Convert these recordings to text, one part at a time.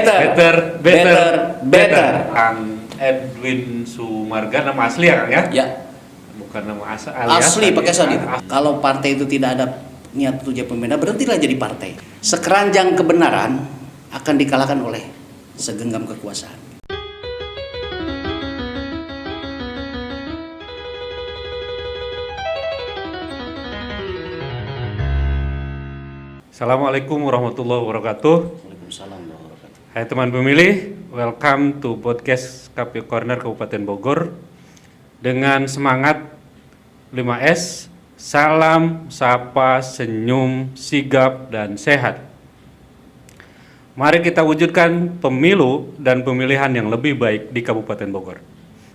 Better. Kang Edwin Sumarga, nama asli ya Kang ya? Ya. Bukan nama alias. Asli pakai sound itu. Kalau partai itu tidak ada niat untuk jadi pembeda, berhentilah jadi partai. Sekeranjang kebenaran akan dikalahkan oleh segenggam kekuasaan. Assalamualaikum warahmatullahi wabarakatuh. Waalaikumsalam warahmatullahi wabarakatuh. Hai teman pemilih, welcome to podcast KPU Corner Kabupaten Bogor. Dengan semangat 5S, salam, sapa, senyum, sigap, dan sehat. Mari kita wujudkan pemilu dan pemilihan yang lebih baik di Kabupaten Bogor.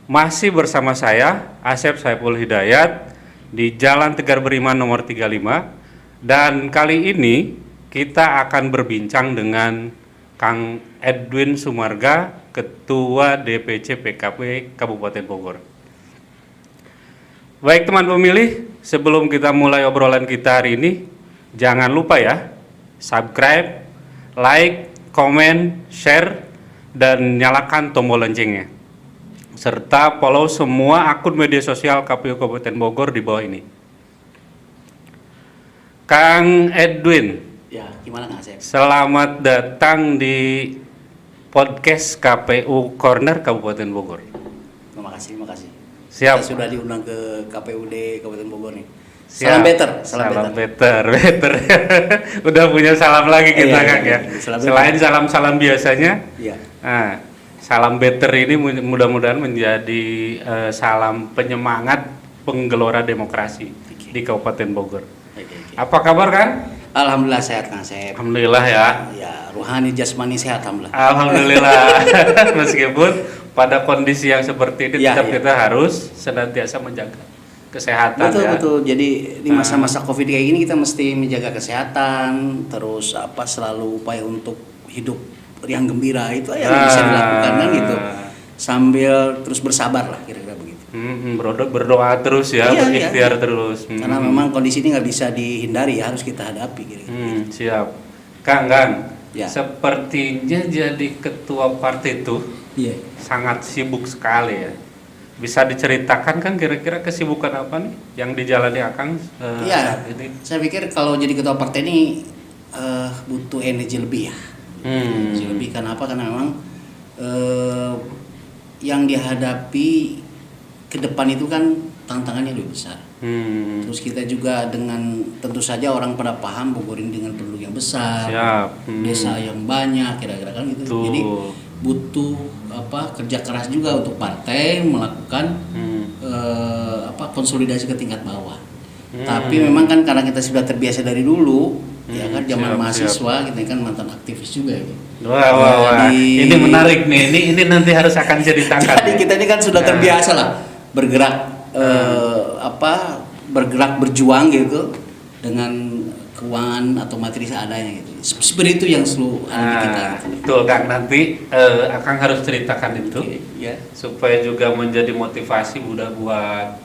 Masih bersama saya, Asep Saiful Hidayat, di Jalan Tegar Beriman nomor 35. Dan kali ini kita akan berbincang dengan Kang Edwin Sumarga, Ketua DPC PKP Kabupaten Bogor. Baik teman pemilih, sebelum kita mulai obrolan kita hari ini, jangan lupa ya, subscribe, like, komen, share, dan nyalakan tombol loncengnya. Serta follow semua akun media sosial KPU Kabupaten Bogor di bawah ini. Kang Edwin, Ya, gimana Kang Asep? selamat datang di podcast KPU Corner Kabupaten Bogor. Terima kasih. Siap. Saya sudah diundang ke KPUD Kabupaten Bogor nih. Siap. Salam better. Udah punya salam lagi kita Kang ya. Selain salam-salam biasanya, Iya. nah, salam better ini mudah-mudahan menjadi salam penyemangat penggelora demokrasi di Kabupaten Bogor. Oke. Apa kabar Kang? Alhamdulillah sehat Kang Asep. Alhamdulillah ya. Ya, rohani jasmani sehat alhamdulillah. Alhamdulillah. Meskipun pada kondisi yang seperti ini Ya, tetap ya. kita harus senantiasa menjaga kesehatan ya. Betul. Jadi di masa-masa Covid kayak gini kita mesti menjaga kesehatan, terus selalu upaya untuk hidup riang gembira itu yang bisa dilakukan kan gitu. Sambil terus bersabar lah kira-kira begitu. Berdoa terus ya, Iya, berikhtiar iya. terus. Karena memang kondisi ini nggak bisa dihindari, harus kita hadapi kira-kira. Siap. Kang, Ya. sepertinya jadi ketua partai itu Iya. sangat sibuk sekali ya. Bisa diceritakan kan kira-kira kesibukan apa nih yang dijalani Akang Iya. saat ini? Saya pikir kalau jadi ketua partai ini butuh energi lebih ya. Energi lebih karena apa? Karena memang yang dihadapi ke depan itu kan tantangannya lebih besar. Terus kita juga dengan tentu saja orang pada paham Bogor ini dengan penduduk yang besar, Siap. desa yang banyak, kira-kira kan gitu. Tuh. Jadi butuh kerja keras juga untuk partai melakukan konsolidasi ke tingkat bawah. Tapi memang kan karena kita sudah terbiasa dari dulu, ya kan zaman mahasiswa kita kan mantan aktivis juga ya. Wah. Ini menarik nih. Ini nanti harus akan ceritakan. Jadi kita ini kan sudah terbiasa lah bergerak bergerak berjuang gitu dengan keuangan atau materi seadanya gitu. Seperti itu yang selalu ada di kita. Gitu. Betul Kang, nanti Akang harus ceritakan itu Ya. supaya juga menjadi motivasi buat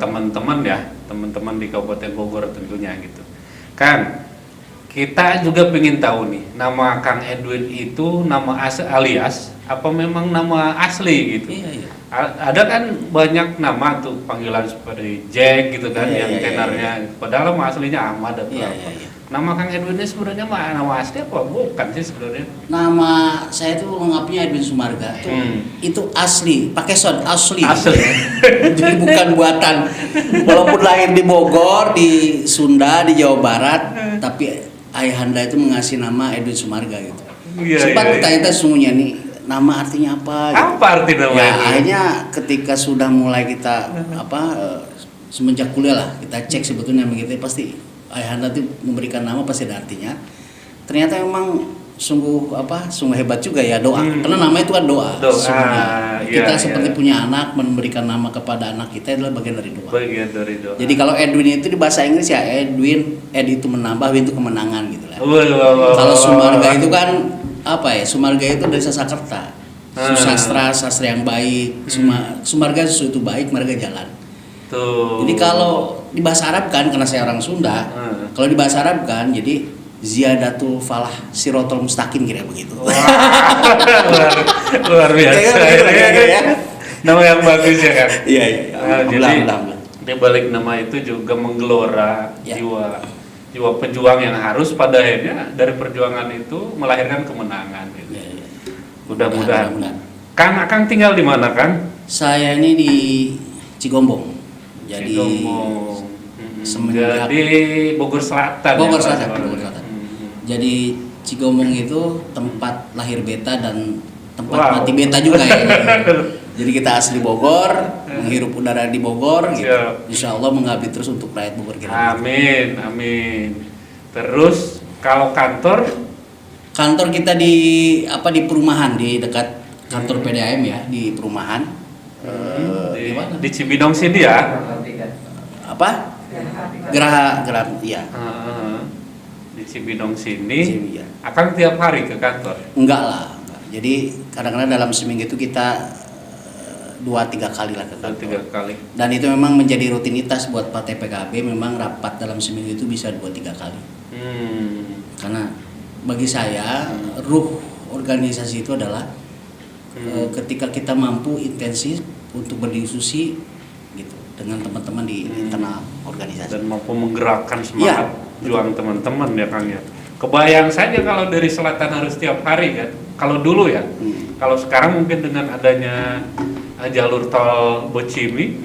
teman-teman di Kabupaten Bogor tentunya gitu. Kang, kita juga ingin tahu nih, nama Kang Edwin itu nama alias apa memang nama asli gitu? Iya. Ada kan banyak nama tuh panggilan seperti Jack gitu kan yang tenornya. Padahal nama aslinya Ahmad atau Iya. Nama Kang Edwin ini sebenarnya nama asli apa bukan sih sebenarnya? Nama saya tuh lengkapnya Edwin Sumarga. Itu asli, pakai sound asli. Jadi bukan buatan. Walaupun lahir di Bogor, di Sunda, di Jawa Barat, tapi ayahanda itu mengasih nama Edwin Sumarga gitu. Sempat bertanya sesungguhnya nih nama artinya apa? Gitu. Apa arti nama Ya, itu? akhirnya ketika sudah mulai kita semenjak kuliah lah kita cek sebetulnya begitu pasti ayahanda itu memberikan nama pasti ada artinya. Ternyata memang sungguh hebat juga ya doa. Karena nama itu kan doa. Kita seperti punya anak, memberikan nama kepada anak kita adalah bagian dari doa. Jadi kalau Edwin itu di bahasa Inggris ya Edwin, Ed itu menambah, Win itu kemenangan gitu lah. Kalau Sumarga itu kan Sumarga itu dari Sanskerta. Susastra, sastra yang baik. Sumarga sesuatu baik, marga jalan. Tuh. Jadi kalau di bahasa Arab kan, karena saya orang Sunda, kalau di bahasa Arab kan, jadi ziyadatul falah sirotol mustaqim kira begitu. Wah, luar biasa. Ya. Nama yang bagus ya kan. Iya iya. Jadi di balik nama itu juga menggelora Ya. jiwa pejuang yang harus pada akhirnya dari perjuangan itu melahirkan kemenangan. Gitu. Ya, ya. Mudah-mudahan. Mudah-mudahan. Kang tinggal di mana kan? Saya ini di Cigombong. Jadi Cigombong. semenjak Jadi Bogor Selatan. Bogor ya, Selatan, Pak? Bogor Selatan. Jadi Cigombong itu tempat lahir beta dan tempat mati beta juga ya. Jadi kita asli Bogor, menghirup udara di Bogor gitu. Siap. Insya Allah mengabdi terus untuk rakyat Bogor kita. Amin, amin. Terus kalau Kantor kita di perumahan di dekat kantor PDAM ya, di perumahan. Di mana? di Cibinong sini ya. Apa? Geraha ya. Di Cibinong sini. Ya. Akan tiap hari ke kantor. Enggak lah. Jadi kadang-kadang dalam seminggu itu kita 2-3 kali lah ke kantor. 3 kali. Dan itu memang menjadi rutinitas buat Partai PKB, memang rapat dalam seminggu itu bisa 2-3 kali. Karena bagi saya ruh organisasi itu adalah ketika kita mampu intensif untuk berdiskusi gitu dengan teman-teman di internal organisasi Dan mampu menggerakkan semangat juang teman-teman ya Kang ya. Kebayang saja kalau dari selatan harus tiap hari kan. Kalau dulu ya. Kalau sekarang mungkin dengan adanya jalur tol Bocimi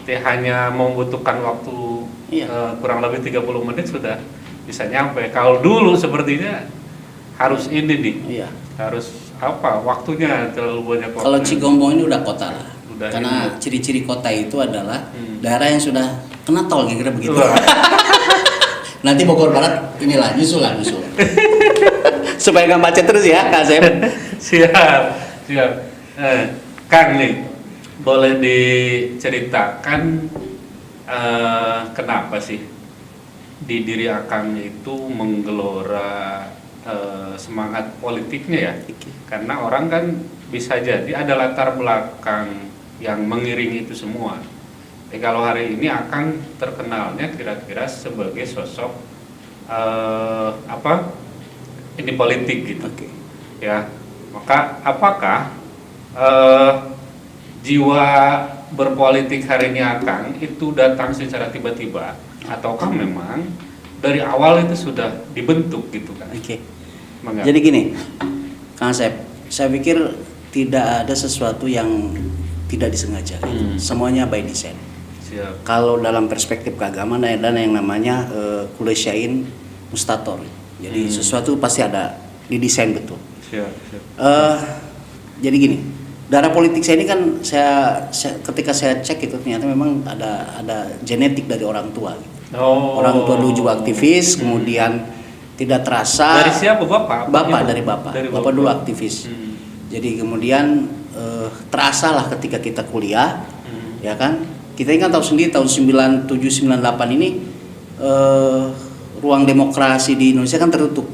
hanya membutuhkan waktu kurang lebih 30 menit sudah bisa nyampe. Kalau dulu sepertinya harus ini nih. Iya. Harus waktunya terlalu banyak waktu. Kalau Cigombong ini udah kota lah. Karena ini. ciri-ciri kota itu adalah daerah yang sudah kena tol kira-kira begitu. Nanti Bogor Barat inilah nyusul. Supaya nggak macet terus ya Kak Asep. Siap. Kang nih, boleh diceritakan kenapa sih di diri Akang itu menggelora semangat politiknya ya? Karena orang kan bisa jadi ada latar belakang yang mengiringi itu semua. Kalau hari ini Akang terkenalnya kira-kira sebagai sosok ini politik gitu. Ya, maka apakah jiwa berpolitik hari ini Akang itu datang secara tiba-tiba ataukah memang dari awal itu sudah dibentuk gitu kan? Jadi gini, Kang Asep, saya pikir tidak ada sesuatu yang tidak disengaja. Semuanya by design. Siap. Kalau dalam perspektif keagamaan ada yang namanya kulli syai'in mustator. Jadi sesuatu pasti ada didesain betul. Siap. Jadi gini, darah politik saya ini kan saya ketika saya cek itu ternyata memang ada genetik dari orang tua. Gitu. Orang tua dulu juga aktivis, kemudian tidak terasa. Dari siapa bapak? Dari bapak. Dari bapak dulu aktivis. Jadi kemudian terasa lah ketika kita kuliah, ya kan? Kita kan tahu sendiri tahun 97-98 ini ruang demokrasi di Indonesia kan tertutup.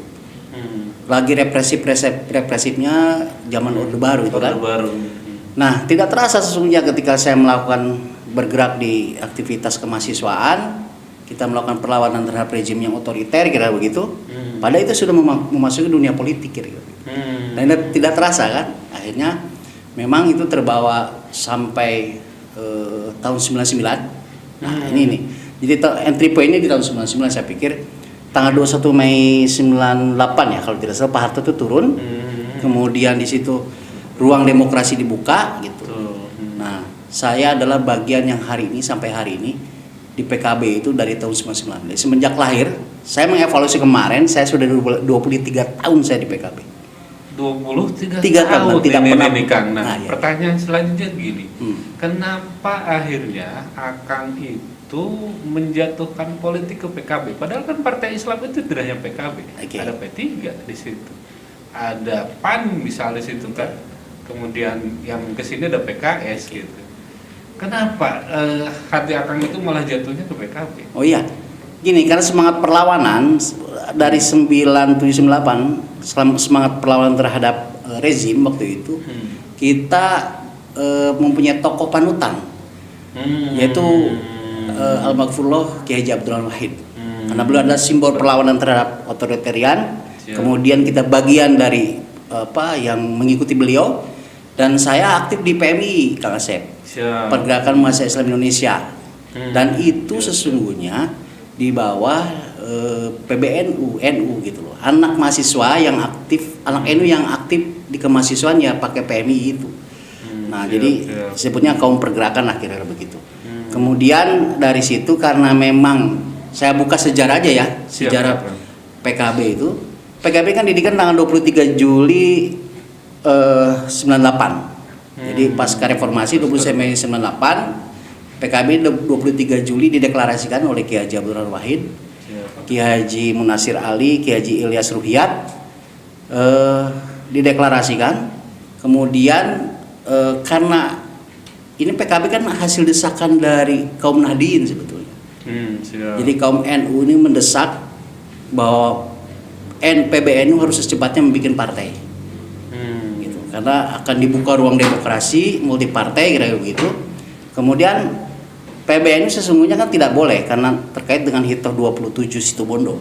Lagi represifnya zaman Orde Baru itu kan. Nah, tidak terasa sesungguhnya ketika saya melakukan bergerak di aktivitas kemahasiswaan, kita melakukan perlawanan terhadap rezim yang otoriter kira begitu. Padahal itu sudah memasuki dunia politik kira. Dan tidak terasa kan. Akhirnya memang itu terbawa sampai tahun 99. Nah, ini nih. Jadi entry point ini di tahun 99 saya pikir tanggal 21 Mei 98 ya kalau tidak salah Pak Harto itu turun. Kemudian di situ ruang demokrasi dibuka gitu. Nah, saya adalah bagian yang hari ini sampai hari ini di PKB itu dari tahun 99. Jadi semenjak lahir, saya mengevaluasi kemarin, saya sudah 23 tahun saya di PKB. 23 tahun tidak pernah Kang. Nah, pertanyaan selanjutnya gini. Kenapa akhirnya Akang itu menjatuhkan politik ke PKB? Padahal kan partai Islam itu tidak hanya PKB. Ada P3 di situ. Ada PAN misalnya di situ kan. Kemudian yang ke sini ada PKS gitu. Kenapa hati Akang itu malah jatuhnya ke PKB? Oh iya. Gini, karena semangat perlawanan dari 978 semangat perlawanan terhadap rezim waktu itu kita mempunyai tokoh panutan yaitu Al-Maghfurullah Kiai Haji Abdurrahman Wahid. Karena beliau ada simbol perlawanan terhadap otoritarian. Siap. Kemudian kita bagian dari yang mengikuti beliau, dan saya aktif di PMI, Kang Asep, Siap. Pergerakan Mahasiswa Islam Indonesia. Dan itu Siap. sesungguhnya di bawah PBNU, NU gitu loh. Anak mahasiswa yang aktif, anak NU yang aktif di kemahasiswaan ya pakai PMI itu. Nah, siap, jadi siap. disebutnya kaum pergerakan lah kira-kira begitu. Kemudian dari situ karena memang saya buka sejarah aja ya, Siap, sejarah siap. PKB itu. PKB kan didirikan tanggal 23 Juli 98. Jadi pasca reformasi 20 Mei 98, PKB 23 Juli dideklarasikan oleh Ki Haji Abdul Rahman Wahid, Siap. Ki Haji Munasir Ali, Ki Haji Ilyas Ruhyat, dideklarasikan. Kemudian karena ini PKB kan hasil desakan dari kaum Nahdien sebetulnya. Siap. Jadi kaum NU ini mendesak bahwa PBNU harus secepatnya membuat partai, gitu. Karena akan dibuka ruang demokrasi multi partai kira-kira begitu. Kemudian PBNU sesungguhnya kan tidak boleh karena terkait dengan Hitoh 27 Situbondo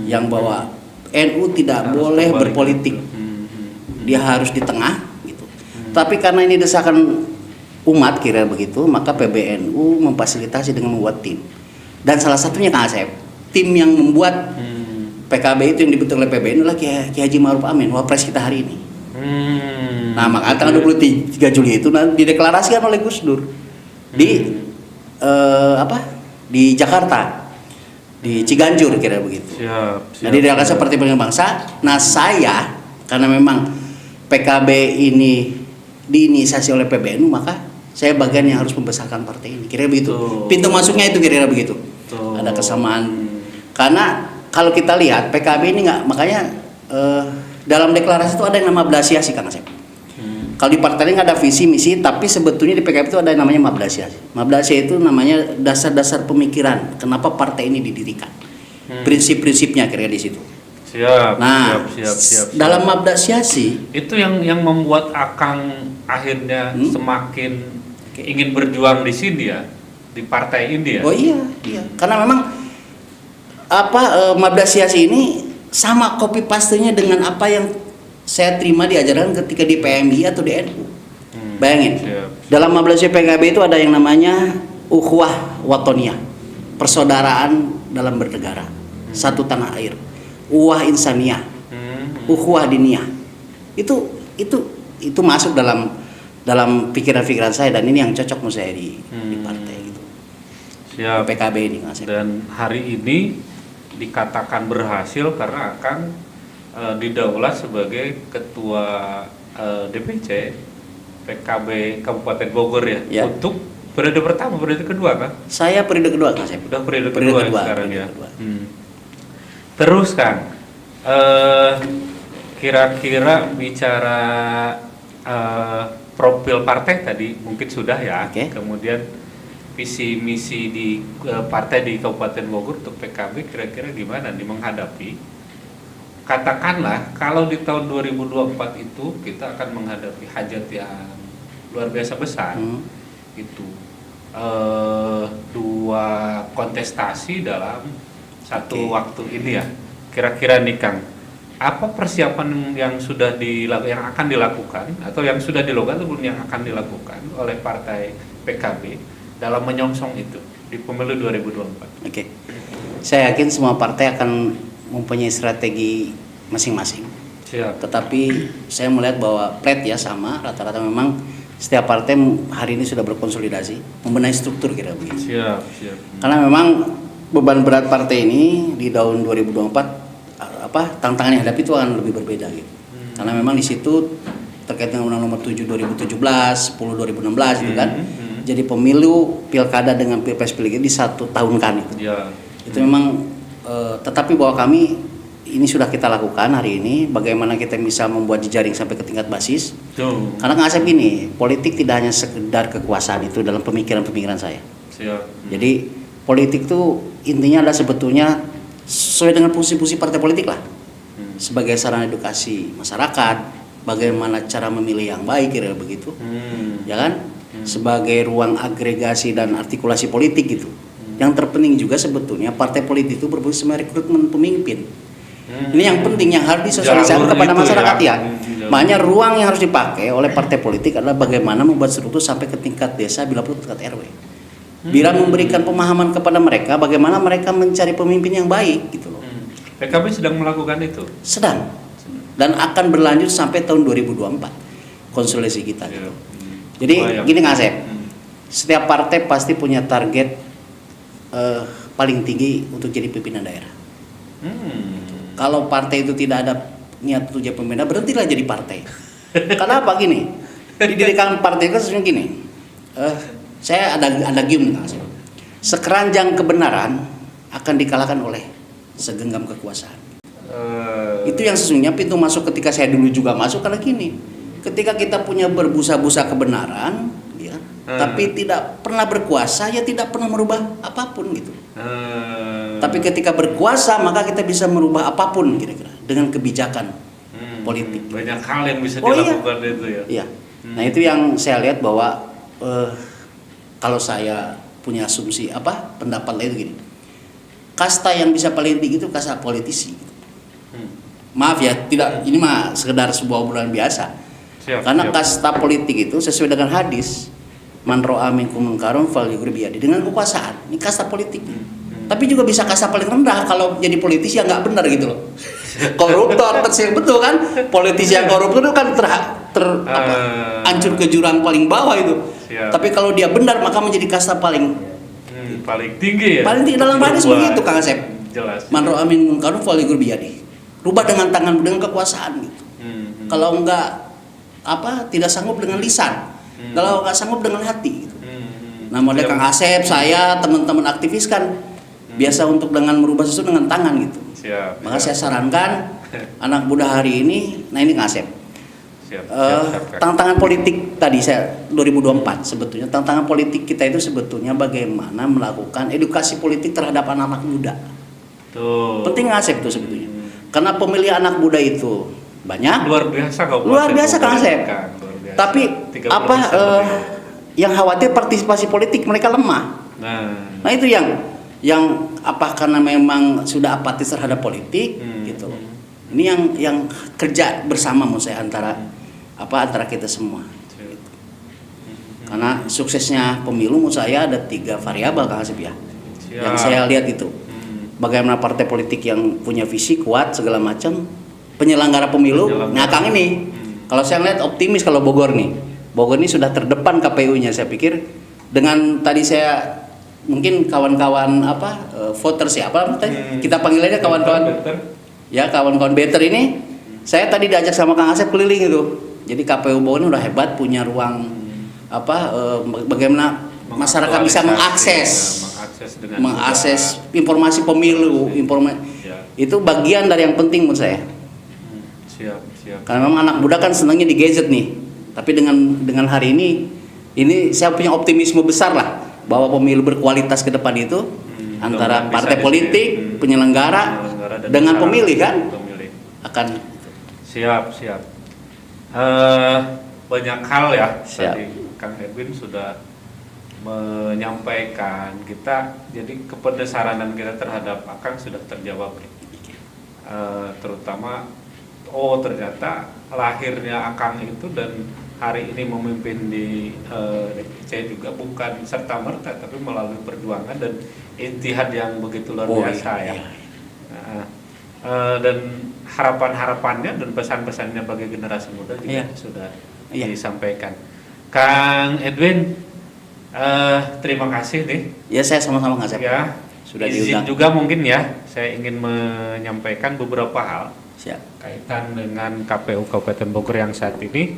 yang bahwa NU tidak Harus boleh kembali berpolitik, gitu. dia harus di tengah gitu. Tapi karena ini desakan umat kira begitu, maka PBNU memfasilitasi dengan membuat tim. Dan salah satunya Kang Asep, tim yang membuat PKB itu yang dibentuk oleh PBNU adalah Ki Haji Ma'ruf Amin, wapres kita hari ini. Nah, maka tanggal 23 Juli itu dideklarasikan oleh Gus Dur di di Jakarta, di Ciganjur kira begitu. Siap. Nah, dideklarasikan Partai Pemenang Bangsa. Nah, saya karena memang PKB ini diinisiasi oleh PBNU, maka saya bagian yang harus membesarkan partai ini. Kira begitu. Pintu masuknya itu kira-kira begitu. Ada kesamaan. Karena kalau kita lihat PKB ini nggak, makanya dalam deklarasi itu ada yang nama Abdasiasi Kang Asep. Kalau di partai ini nggak ada visi misi, tapi sebetulnya di PKB itu ada yang namanya Mabdasiasi. Mabdasiasi itu namanya dasar-dasar pemikiran kenapa partai ini didirikan. Prinsip-prinsipnya kira-kira di situ. Siap. Nah, siap. dalam Mabdasiasi Itu yang membuat Akang akhirnya semakin ingin berjuang di sini ya, di partai ini ya. oh iya. Karena memang Mabdasiasi ini sama copy paste-nya dengan apa yang saya terima diajarkan ketika di PMI atau di NU. Bayangin, Siap. dalam Mabdasiasi PKB itu ada yang namanya ukhuwah watoniyah, persaudaraan dalam bernegara, satu tanah air, uwah insaniyah, ukhuwah diniyah. Itu masuk dalam pikiran-pikiran saya, dan ini yang cocok menurut saya di partai gitu. Siap. PKB ini Mas. Dan hari ini dikatakan berhasil karena akan didaulat sebagai ketua DPC PKB Kabupaten Bogor ya. Untuk periode pertama, periode kedua kan? Saya periode kedua Kang Asep. Udah periode kedua sekarang ya. Kedua. Terus Kang, kira-kira bicara profil partai tadi mungkin sudah ya. Oke. Kemudian visi misi di partai di Kabupaten Bogor untuk PKB kira-kira gimana nih menghadapi, katakanlah kalau di tahun 2024 itu kita akan menghadapi hajat yang luar biasa besar. Itu dua kontestasi dalam satu waktu ini ya. Kira-kira nih Kang, apa persiapan yang sudah yang akan dilakukan atau yang sudah dilakukan ataupun yang akan dilakukan oleh partai PKB dalam menyongsong itu di pemilu 2024? Oke. Saya yakin semua partai akan mempunyai strategi masing-masing. Siap. Tetapi saya melihat bahwa plat ya sama, rata-rata memang setiap partai hari ini sudah berkonsolidasi, membenahi struktur kira begitu. Siap. Karena memang beban berat partai ini di tahun 2024 tantangan yang hadapi itu akan lebih berbeda gitu. Karena memang di situ terkait dengan Undang Nomor 7 2017, 10 2016 gitu kan. Jadi pemilu pilkada dengan pilpres pilgub di satu tahun kan itu. Ya. Itu memang tetapi bahwa kami ini sudah kita lakukan hari ini, bagaimana kita bisa membuat jejaring sampai ke tingkat basis. Karena Kang Asep ini, politik tidak hanya sekedar kekuasaan itu dalam pemikiran-pemikiran saya. Siap. Jadi politik itu intinya adalah sebetulnya sesuai dengan fungsi-fungsi partai politik lah. Sebagai sarana edukasi masyarakat, bagaimana cara memilih yang baik kira-kira begitu. Ya kan? Sebagai ruang agregasi dan artikulasi politik gitu. yang terpenting juga sebetulnya partai politik itu berfungsi sebagai rekrutmen pemimpin. Ini yang penting yang harus disosialisasikan Jalur kepada itu masyarakat ya. ya. Makanya ruang yang harus dipakai oleh partai politik adalah bagaimana membuat struktur sampai ke tingkat desa bila perlu tingkat RW. Bila memberikan pemahaman kepada mereka bagaimana mereka mencari pemimpin yang baik gitu loh. PKB sedang melakukan itu. Sedang dan akan berlanjut sampai tahun 2024 konsolidasi kita gitu. Jadi gini Kang Asep, setiap partai pasti punya target paling tinggi untuk jadi pimpinan daerah. Kalau partai itu tidak ada niat untuk jadi pimpinan, berhentilah jadi partai. Kenapa gini? Didirikan partai itu sebenarnya gini. Saya ada gium Kang Asep. Sekeranjang kebenaran akan dikalahkan oleh segenggam kekuasaan. Itu yang sesungguhnya pintu masuk ketika saya dulu juga masuk karena gini. Ketika kita punya berbusa-busa kebenaran, ya, tapi tidak pernah berkuasa, ya tidak pernah merubah apapun gitu. Tapi ketika berkuasa maka kita bisa merubah apapun kira-kira dengan kebijakan politik. Banyak hal yang bisa dilakukan itu ya. Iya. Nah itu yang saya lihat bahwa kalau saya punya asumsi pendapat lain itu gini. Kasta yang bisa paling tinggi itu kasta politisi. Maaf ya, tidak ini mah sekedar sebuah obrolan biasa. Karena kasta politik itu sesuai dengan hadis man ro'a minkum munkaran falyughayyirhu biyadihi, dengan kekuasaan. Ini kasta politik. Tapi juga bisa kasta paling rendah kalau jadi politisi yang nggak benar gitu loh. Koruptor tersebut betul kan? Politisi yang koruptor itu kan hancur ke jurang paling bawah itu. Tapi kalau dia benar maka menjadi kasta paling tinggi ya. Paling tinggi dalam hadis begitu Kang Asep. Jelas. Man ro'a minkum munkaran falyughayyirhu biyadihi. Rubah dengan tangan, dengan kekuasaan gitu. Kalau enggak tidak sanggup dengan lisan, kalau enggak sanggup dengan hati gitu. Nah model Kang Asep, saya teman-teman aktivis kan biasa untuk dengan merubah sesuatu dengan tangan gitu. Maka saya sarankan anak muda hari ini, nah ini Kang Asep. Tantangan politik tadi saya 2024 sebetulnya tantangan politik kita itu sebetulnya bagaimana melakukan edukasi politik terhadap anak-anak muda. Penting Kang Asep itu sebetulnya. Karena pemilih anak muda itu banyak. Luar biasa Kang Asep. Tapi yang khawatir partisipasi politik mereka lemah. Nah itu yang karena memang sudah apatis terhadap politik gitu. Ini yang kerja bersama menurut saya antara kita semua. Gitu. Karena suksesnya pemilu menurut saya ada 3 variabel Kang Asep ya. Yang saya lihat itu. Bagaimana partai politik yang punya visi kuat segala macam, penyelenggara pemilu ngakang ini. Kalau saya lihat optimis kalau Bogor nih sudah terdepan KPU-nya saya pikir dengan tadi saya mungkin kawan-kawan voters kita panggil aja kawan-kawan kawan-kawan better ini. Saya tadi diajak sama Kang Asep keliling itu. Jadi KPU Bogor ini udah hebat, punya ruang bagaimana masyarakat bisa mengakses informasi pemilu, itu bagian dari yang penting menurut saya. Karena memang anak muda kan senangnya di gadget nih. Tapi dengan hari ini saya punya optimisme besar lah bahwa pemilu berkualitas ke depan itu antara partai politik, penyelenggara dengan pemilih kan akan siap. Banyak hal ya. Tadi Kang Edwin sudah menyampaikan kita, jadi kepedesaran kita terhadap Akang sudah terjawab nih. Terutama ternyata lahirnya Akang itu dan hari ini memimpin di DPC juga bukan serta merta tapi melalui perjuangan dan intihad yang begitu luar biasa ya. Dan harapan-harapannya dan pesan-pesannya bagi generasi muda juga sudah disampaikan. Kang Edwin, terima kasih nih. Ya saya sama-sama Kang Asep. Ya, sudah izin juga mungkin ya. Saya ingin menyampaikan beberapa hal kaitan dengan KPU Kabupaten Bogor yang saat ini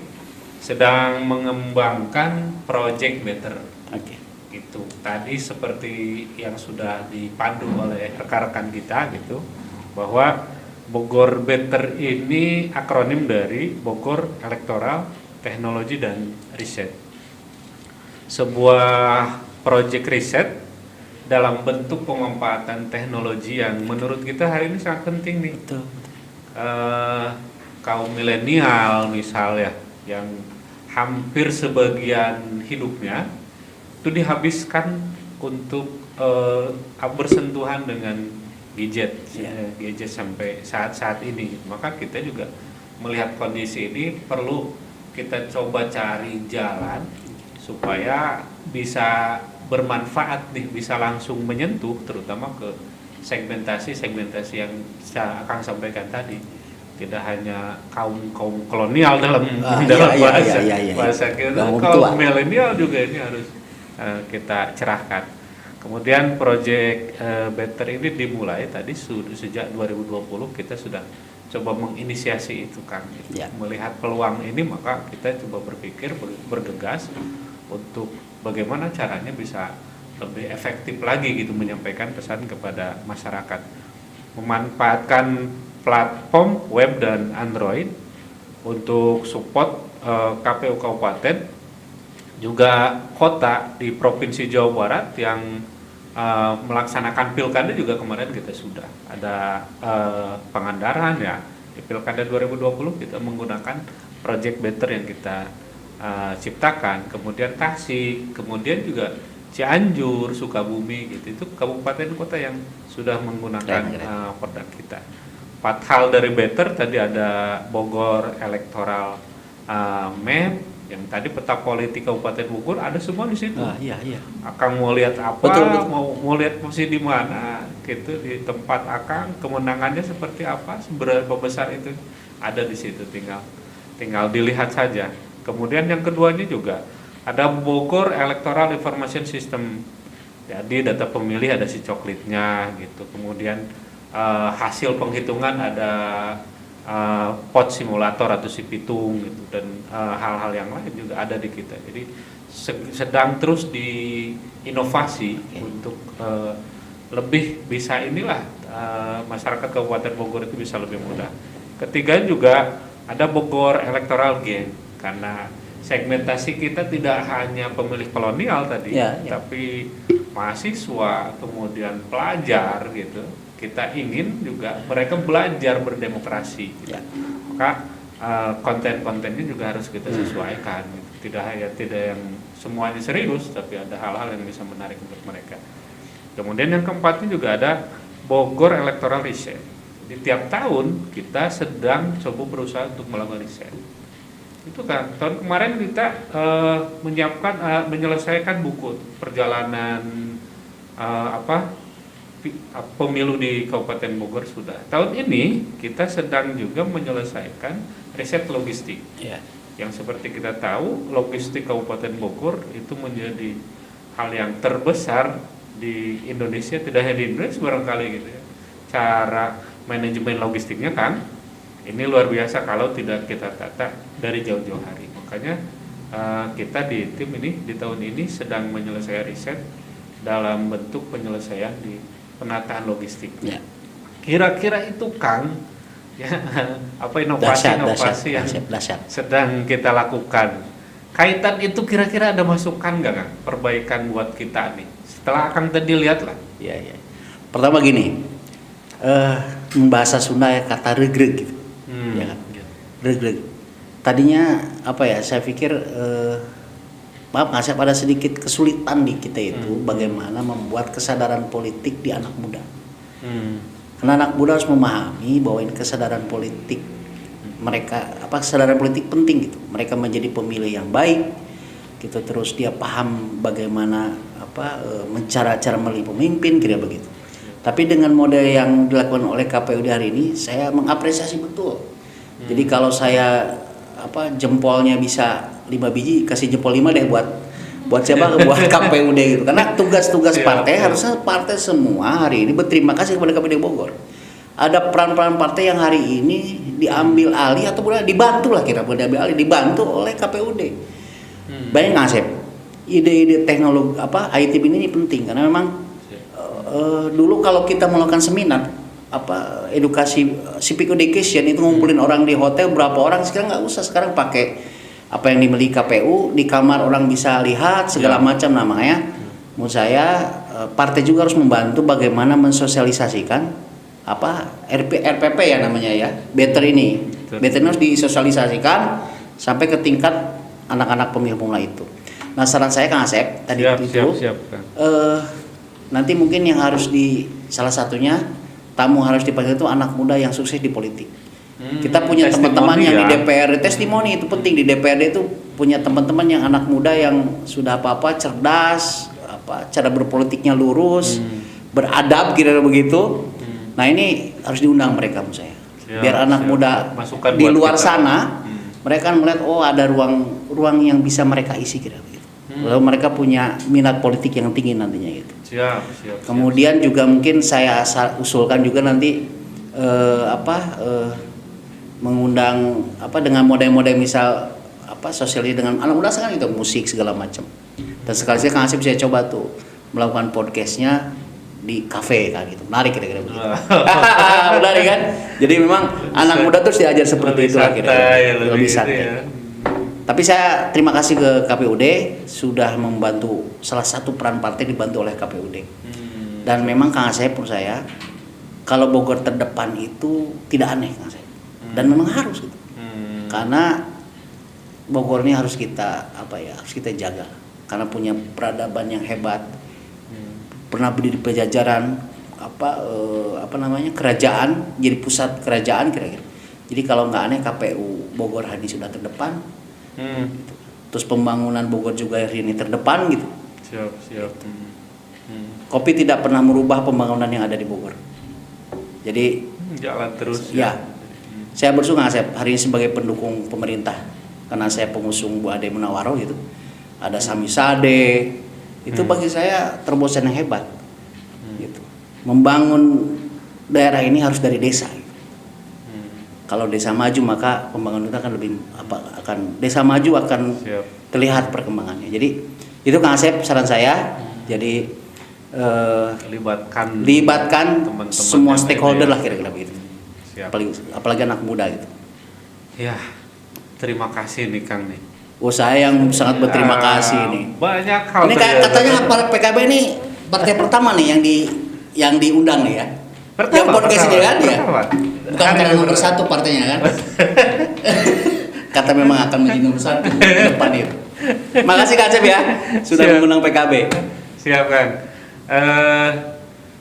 sedang mengembangkan Project Better. Gitu. Tadi seperti yang sudah dipandu oleh rekan-rekan kita gitu, bahwa Bogor Better ini akronim dari Bogor Elektoral, Teknologi dan Riset. Sebuah proyek riset dalam bentuk pemanfaatan teknologi yang menurut kita hari ini sangat penting nih. Kaum milenial misalnya yang hampir sebagian hidupnya itu dihabiskan untuk bersentuhan dengan gadget, Ya. gadget sampai saat ini. Maka kita juga melihat kondisi ini perlu kita coba cari jalan supaya bisa bermanfaat nih, bisa langsung menyentuh terutama ke segmentasi yang saya akan sampaikan tadi. Tidak hanya kaum kolonial dalam bahasa kita, kaum milenial juga ini harus kita cerahkan. Kemudian proyek Better ini dimulai tadi sejak 2020 kita sudah coba menginisiasi itu Kang. Ya. Melihat peluang ini maka kita coba berpikir bergegas untuk bagaimana caranya bisa lebih efektif lagi gitu menyampaikan pesan kepada masyarakat. Memanfaatkan platform web dan Android untuk support KPU Kabupaten juga kota di Provinsi Jawa Barat yang melaksanakan pilkada juga kemarin kita sudah ada Pangandaran ya di pilkada 2020 kita menggunakan Project Better yang kita ciptakan, kemudian Tasik, kemudian juga Cianjur, Sukabumi gitu, itu kabupaten kota yang sudah menggunakan produk kita. 4 hal dari Better tadi ada Bogor electoral map, yang tadi peta politik Kabupaten Bogor ada semua di situ. Iya. Akang mau lihat apa, Betul. mau lihat posisi di mana, gitu di tempat Akang, kemenangannya seperti apa, seberapa besar itu ada di situ, tinggal dilihat saja. Kemudian yang keduanya juga ada Bogor Electoral Information System. Jadi data pemilih ada si coklitnya gitu. Kemudian hasil penghitungan ada pot simulator atau si pitung gitu, dan hal-hal yang lain juga ada di kita. Jadi sedang terus diinovasi untuk lebih bisa inilah masyarakat Kabupaten Bogor itu bisa lebih mudah. Ketiga juga ada Bogor Electoral Game, karena segmentasi kita tidak hanya pemilih kolonial tadi, tapi mahasiswa, kemudian pelajar gitu. Kita ingin juga mereka belajar berdemokrasi. Gitu. Maka konten-kontennya juga harus kita sesuaikan. Gitu. Tidak yang semuanya serius, tapi ada hal-hal yang bisa menarik untuk mereka. Kemudian yang keempatnya juga ada Bogor Electoral Research. Jadi tiap tahun kita sedang coba berusaha untuk melakukan riset. Itu kan tahun kemarin kita menyiapkan menyelesaikan buku perjalanan pemilu di Kabupaten Bogor sudah. Tahun ini kita sedang juga menyelesaikan riset logistik. Yang seperti kita tahu logistik Kabupaten Bogor itu menjadi hal yang terbesar di Indonesia, tidak hanya di Indonesia barangkali gitu ya. Cara manajemen logistiknya kan ini luar biasa kalau tidak kita tata dari jauh-jauh hari. Makanya kita di tim ini di tahun ini sedang menyelesaikan riset dalam bentuk penyelesaian di penataan logistik. Kira-kira itu Kang ya, apa inovasi-inovasi yang sedang kita lakukan. Kaitan itu kira-kira ada masukan nggak Kang? Perbaikan buat kita nih. Setelah Kang tadi lihat lah. Iya. Pertama gini, bahasa Sunda ya kata regreg gitu. Ya kan? Regreg. Tadinya apa ya? Saya pikir maaf nggak, ada sedikit kesulitan di kita itu bagaimana membuat kesadaran politik di anak muda. Karena anak muda harus memahami bahwa ini kesadaran politik mereka, kesadaran politik penting gitu. Mereka menjadi pemilih yang baik gitu, terus dia paham bagaimana cara memilih pemimpin, kira begitu. Tapi dengan model yang dilakukan oleh KPUD hari ini saya mengapresiasi betul. Jadi kalau saya jempolnya bisa 5 biji, kasih jempol 5 deh buat siapa? Buat KPUD gitu. Karena tugas-tugas partai harusnya partai semua hari ini berterima kasih kepada KPUD Bogor. Ada peran-peran partai yang hari ini diambil alih atau dibantu lah dibantu oleh KPUD. Banyak ngasih ide-ide teknologi IT ini penting karena memang dulu kalau kita melakukan seminar edukasi civic education itu ngumpulin orang di hotel berapa orang, sekarang nggak usah, sekarang pakai apa yang dimiliki KPU di kamar orang bisa lihat segala macam. Namanya menurut saya partai juga harus membantu bagaimana mensosialisasikan RPP ya namanya ya, Better ini. Better ini harus disosialisasikan sampai ke tingkat anak-anak pemilih pemula itu. Nah saran saya Kang Asep tadi siap. nanti mungkin yang harus salah satunya tamu harus dipanggil itu anak muda yang sukses di politik. Kita punya teman-teman yang di DPRD, testimoni itu penting, di DPRD itu punya teman-teman yang anak muda yang sudah apa-apa cerdas, cara berpolitiknya lurus, beradab kira-kira begitu. Nah ini harus diundang mereka menurut saya. Biar anak muda masukan di luar kita. sana mereka melihat ada ruang yang bisa mereka isi kira-kira begitu. Lalu mereka punya minat politik yang tinggi nantinya gitu. Siap. Kemudian juga mungkin saya usulkan juga nanti mengundang dengan model-model misal sosialisasi dengan anak muda sekarang itu musik segala macam. Dan sekali Kang Asep saya coba tuh melakukan podcastnya di kafe kan gitu. Menarik kira-kira begitu. Menarik kan? Jadi memang anak muda terus diajar seperti itu kira-kira. Lebih santai. Ya. Tapi saya terima kasih ke KPUD sudah membantu, salah satu peran partai dibantu oleh KPUD. Dan memang Kang Asep menurut saya kalau Bogor terdepan itu tidak aneh Kang Asep. Dan memang harus gitu. Karena Bogor ini harus kita harus kita jaga karena punya peradaban yang hebat. Pernah berdiri di pejajaran kerajaan, jadi pusat kerajaan kira-kira. Jadi kalau nggak aneh KPU Bogor hari ini sudah terdepan. Gitu. Terus pembangunan Bogor juga hari ini terdepan gitu. Siap. Kopi tidak pernah merubah pembangunan yang ada di Bogor. Jadi jalan terus. Ya. Saya bersyukur saya hari ini sebagai pendukung pemerintah karena saya pengusung Bu Ade Munawaroh gitu. Ada Sami Sade. Itu bagi saya terobosan yang hebat. Gitu. Membangun daerah ini harus dari desa. Gitu. Kalau desa maju maka pembangunan itu akan desa maju akan terlihat perkembangannya. Jadi itu Kang Asep saran saya. Jadi libatkan teman-teman semua stakeholder lah kira-kira begitu. Apalagi anak muda gitu. Ya, terima kasih nih Kang nih. Saya yang sangat berterima kasih nih. Banyak hal. Ini katanya PKB ini partai pertama nih yang diundang nih ya. Yang podcast ini kan ya. Bukan karena nomor 1 partainya kan. Kata memang akan menjadi nomor 1 depan itu. Makasih Kak Asep ya sudah mengundang PKB. Siap Kang.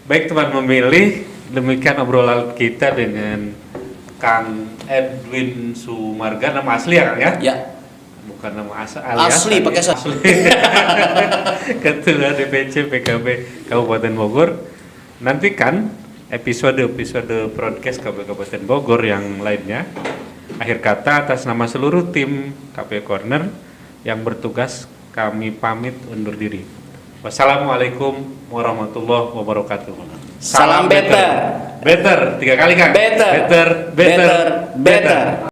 Baik teman memilih, demikian obrolan kita dengan Kang Edwin Sumarga, nama asli ya Kang ya? Ya. Bukan nama alias. Asli pakai asli. Ketua DPC PKB Kabupaten Bogor. Nantikan episode broadcast Kabupaten Bogor yang lainnya. Akhir kata atas nama seluruh tim KP Corner yang bertugas kami pamit undur diri. Wassalamualaikum warahmatullahi wabarakatuh. Salam better. Better 3 kali Kang. Better.